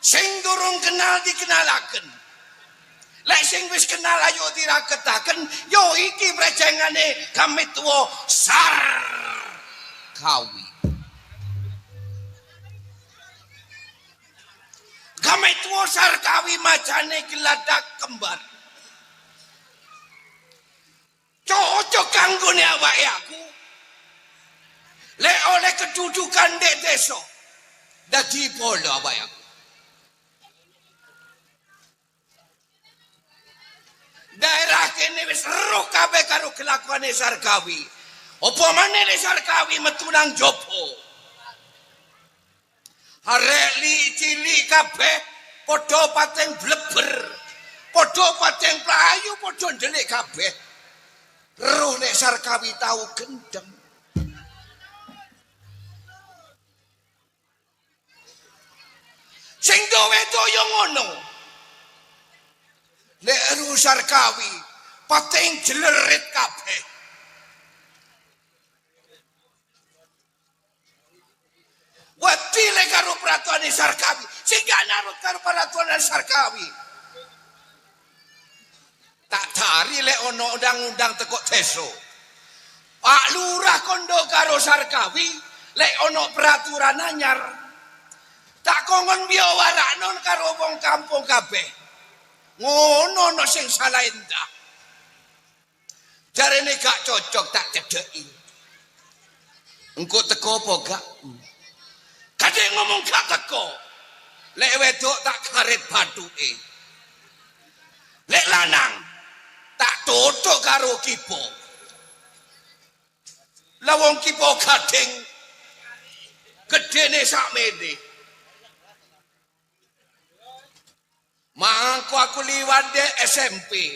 Sing durung kenal dikenalaken. Lek sing wis kenal ayo diraketaken, yo iki brejengane kami tuwa Sarkawi. Kami tuwa Sarkawi macane geladak kembar. Cocok kanggone awake aku. Lek oleh kedudukan dek desa. Dadi polo awake aku. Daerah kene wis roh kabeh karo kelakuane Sarkawi. Apa maneh Sarkawi metu nang jopo. Arek cilik kabeh padha pateng bleber. Padha pateng playu padha ndelik kabeh. Roh nek Sarkawi tau gendeng. Sing duwe toyo ngono. Lek roh Sarkawi pateng jelerit kabeh. Wedi lek karo peraturan Sarkawi, sing gak narut karo peraturan Sarkawi. Tak cari lek ono undang-undang tekok deso. Pak Lurah kondo karo Sarkawi, lek ono peraturan anyar. Tak kongon biyo waraknon karo wong kampung kabeh. Ngono no sing salah endah. Jarene gak cocok tak cedeki. Engko teko apa gak? Kadek ngomong gak teko. Lek wedok tak karet bathuke. Lek lanang tak tutuk karo kipo. Lah wong kipo gading gedene sakmene. Mangko aku liwat de SMP.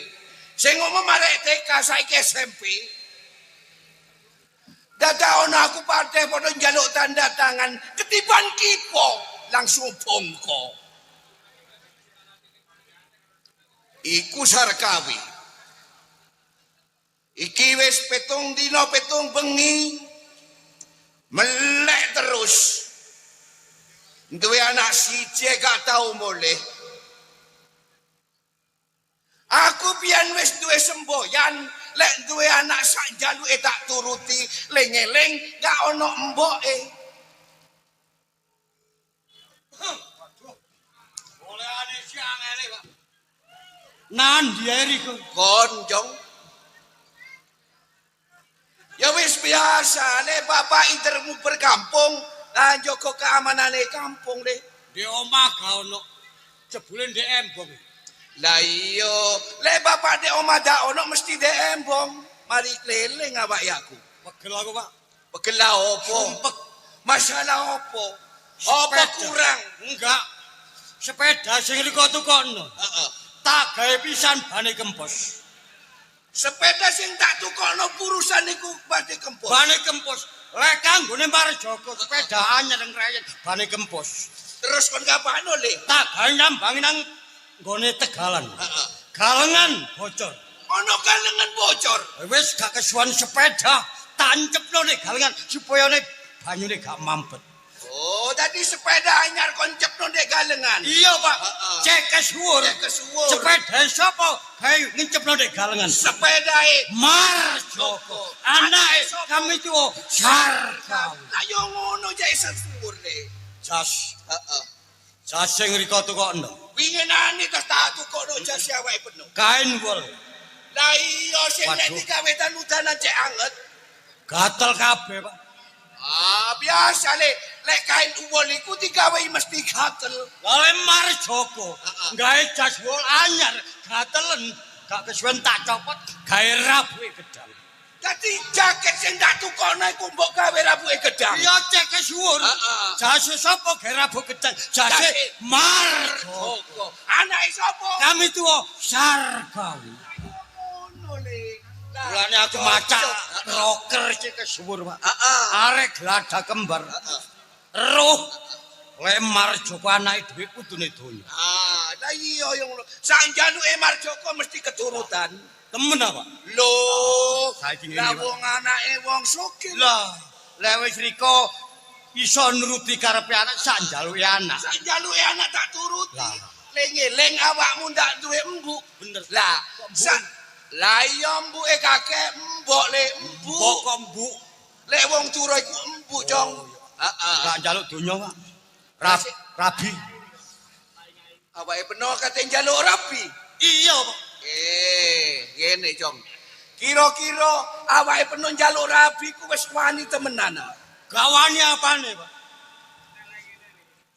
Sing ngomong marek TK saiki SMP. Dadaon aku partai padha njaluk tanda tangan ketiban kipo langsung bongko. Iku Sarkawi. Iki wis 7 dina 7 bengi melek terus. Duwe anak siji gak tau mulih. Aku pian wis duwe semboyan, lek duwe anak sak jaluke tak turuti, lengeleng gak ono emboke. Olehane siang ele, Pak. Nandi eri kok. Konjong. Ya wis biasa, lek bapak intermu berkampung, lah joko keamanane kampung deh. Di omah gak ono jebule ndek embong. Lah iya, lek bapak dek omah dak ono mesti dek embong. Mari keliling awak aku. Pegel aku, Pak. Pegel opo? Sumpek. Masalah opo? Apa kurang? Enggak. Sepeda sing riko tukokno. Heeh. Tak gawe pisan bane kempos. Sepeda sing tak tukokno purusan niku badhe kempos. Bane kempos. Lek kanggone Marjoko sepeda anyar ngreyen bane kempos. Terus kon kapano le? Tak gawe nyambangi nang nggone Tegalan. Heeh. Galengan bocor. Ono galengan bocor. Wis gak kesuwen sepeda, tancepno nek galengan supaya nek banyune gak mampet. Oh, tadi sepeda anyar koncepno ndek galengan. Iya, Pak. Cek kesuwur. Cek kesuwur. Sepeda sapa gawe ngincepno nek galengan? Sepedae Marjoko. Anake kami tuwa Sarkawi. Lah yo ngono jek sesuwur le. Jas. Heeh. Jas sing riko tukokno. Winginane tas tak tukokno jas awake penuh. Kain wol. Lah iya sing nek Waduh. digawe tanudanan cek anget. Gatel kabeh, Pak. Ah, biasa le. Lek kain uwol iku digawe mesti gatel. Lale Marjoko. Gawe jas wol anyar, gatelen. Gak kesuwen tak copot, gawe rabuke gedang. Dadi jaket sing tak tukokno iku mbok gawe rabuke gedang. Iya cek kesuwur. Jase sapa gawe rabu gedang? Jase Marjoko. Anake sapa? Kami tuwa Sarkawi. Ngono le. Mulane aku maca rocker cek kesuwur, Pak. Arek gladak kembar. Roh le Marjoko anake dhewe kudune donya. Ah, lah iya yo ngono. Sak jaluke Marjoko mesti keturutan. Temen apa? Loh, Saiki ngene, lah Pak. wong anake wong sugih. Lah, lek wis riko iso nuruti karepe anak sak njaluke anak. Sak njaluke anak tak turuti. Lah. Leng awakmu ndak duwe embuk. Bener. Lah, lah iya embuke kakek mbok le embuk. Mbok kok mbuk. Lek wong turu iku embuk, Jong. Heeh. Gak njaluk donya, Pak. Rabi. Awake peno kate njaluk rabi. Iya, Pak. Ngene, Jong. Kira-kira awake peno njaluk rabi ku wis wani temenan. Gawani apane, Pak?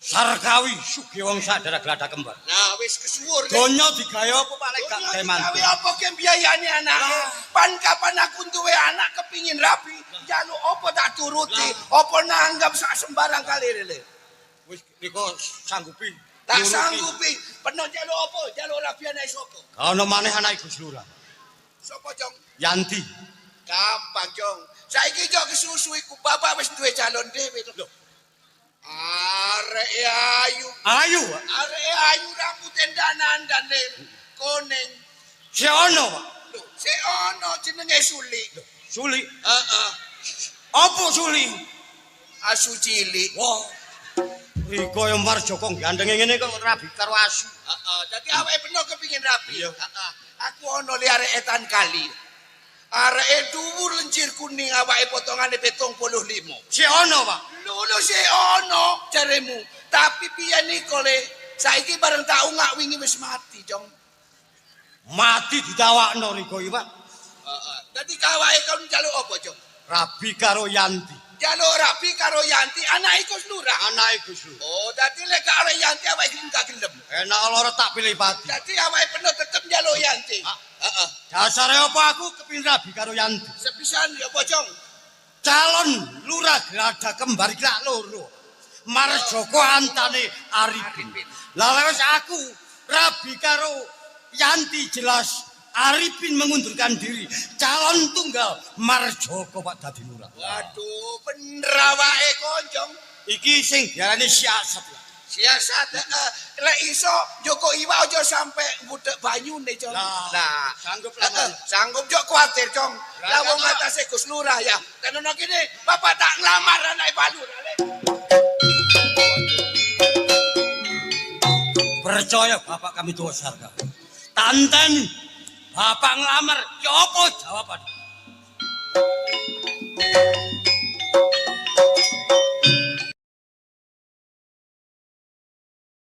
Sarkawi sugih wong sadara gladak kembar. Nah, wis kesuwur. Donya digawe apa Pak lek gak gawe mantu? Gawe apa ke biayane anake? Pan kapan aku duwe anak kepingin rabi, njaluk apa tak turuti, apa nanggap sak sembarang kali le. Wis niku sanggupi. Tak sanggupi. Peno njaluk apa? Njaluk rabi anak sapa? Ka ono maneh anak Gus Lurah. Sapa, Jong? Yanti. Gampang, Jong. Saiki jok kesusu iku bapak wis duwe calon dhewe to. Arek ayu. Ayu, Pak. Arek ayu rambut endanan dan kuning. Si ono, Pak. Lho, si ono jenenge Suli. Suli. Heeh. Apa Suli? Asu cilik. Wah. Riko yang Marjoko gandenge ngene kok rabi karo asu. Heeh, dadi awake peno kepingin rabi. Iya. Heeh. Aku ono li arek etan kali. Arek dhuwur lencir kuning awake potongane 75. Si ono, Pak. Lho si ono jaremu. Tapi piye niku le? Saiki bareng tak ungak wingi wis mati, Jong. Mati ditawakno Riko iki, Pak. Heeh. Dadi kawake kon njaluk apa, Jong? Rabi karo Yanti. Njaluk rabi karo Yanti anak iku Lurah. Anake Gus Lurah. Oh, dadi lek karo Yanti awake gak gelem. Enak lara tak pilih pati. Dadi awake peno tetep njaluk Yanti. Heeh. Dasare apa aku kepin rabi karo Yanti. Sepisan ya apa, Jong? Calon lurah gladak kembar iki lak loro. Marjoko antane Arifin. Lah wis aku rabi karo Yanti jelas Arifin mengundurkan diri. Calon tunggal Marjoko Pak dadi lurah. Waduh, bener awake konjong. Iki sing diarani siasat. Siasat lek iso Joko Iwa aja sampe budek banyune, Jong. Nah, sanggup lah. Sanggup jok kuatir, Jong. Lah wong atase Gus Lurah ya. Tenono kene bapak tak nglamar anake Pak Lurah. Percaya bapak kami tua sarga. Tanten bapak ngelamar, ya apa jawaban?